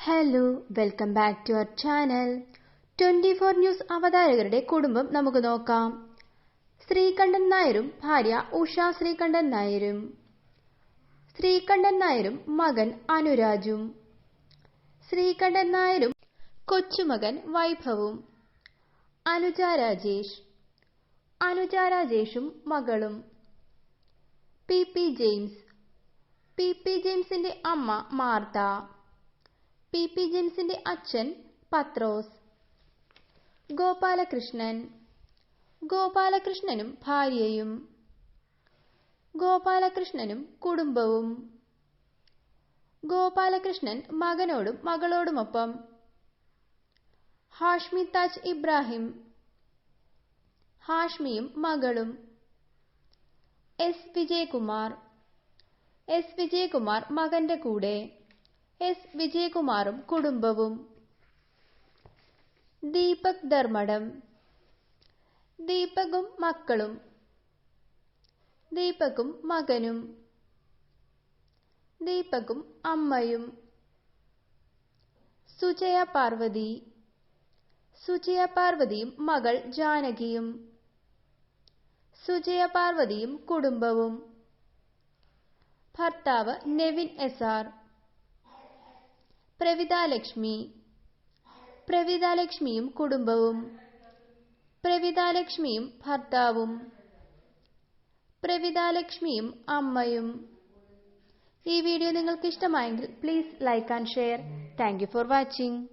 Hello, welcome back to our channel. 24 news അവതാരകരുടെ കുടുംബം നമുക്ക് നോക്കാം. ശ്രീകണ്ഠൻ നായരും ഭാര്യ ഉഷ ശ്രീകണ്ഠൻ നായരും. ശ്രീകണ്ഠൻ നായരും മകൻ അനുരാജും. ശ്രീകണ്ഠൻ നായരും കൊച്ചുമകൻ വൈഭവും. അനുജ രാജേഷ്. അനുജ രാജേഷും മകളും. P P James. P P ജെയിംസിന്റെ അമ്മ മാർത്ത. പി പി ജെയിംസിന്റെ അച്ഛൻ പത്രോസ്. ഗോപാലകൃഷ്ണൻ. ഗോപാലകൃഷ്ണനും ഭാര്യയും. ഗോപാലകൃഷ്ണനും കുടുംബവും. ഗോപാലകൃഷ്ണൻ മകനോടും മകളോടുമൊപ്പം. ഹാഷ്മി താജ് ഇബ്രാഹിം. ഹാഷ്മിയും മകളും. എസ് വിജയകുമാർ. എസ് വിജയകുമാർ മകന്റെ കൂടെ. എസ് വിജയകുമാറും കുടുംബവും. ദീപക് ധർമ്മടം. ദീപകും മക്കളും. ദീപകും മകനും. ദീപകും അമ്മയും. സുജയ പാർവതി. സുജയ പാർവതിയും മകൾ ജാനകിയും. സുജയ പാർവതിയും കുടുംബവും. ഭർത്താവ് നെവിൻ എസ്.ആർ. പ്രവിതാലക്ഷ്മി. പ്രവിതാലക്ഷ്മിയും കുടുംബവും. പ്രവിതാലക്ഷ്മിയും ഭർത്താവും. പ്രവിതാലക്ഷ്മിയും അമ്മയും. ഈ വീഡിയോ നിങ്ങൾക്ക് ഇഷ്ടമായെങ്കിൽ please like and share. Thank you for watching.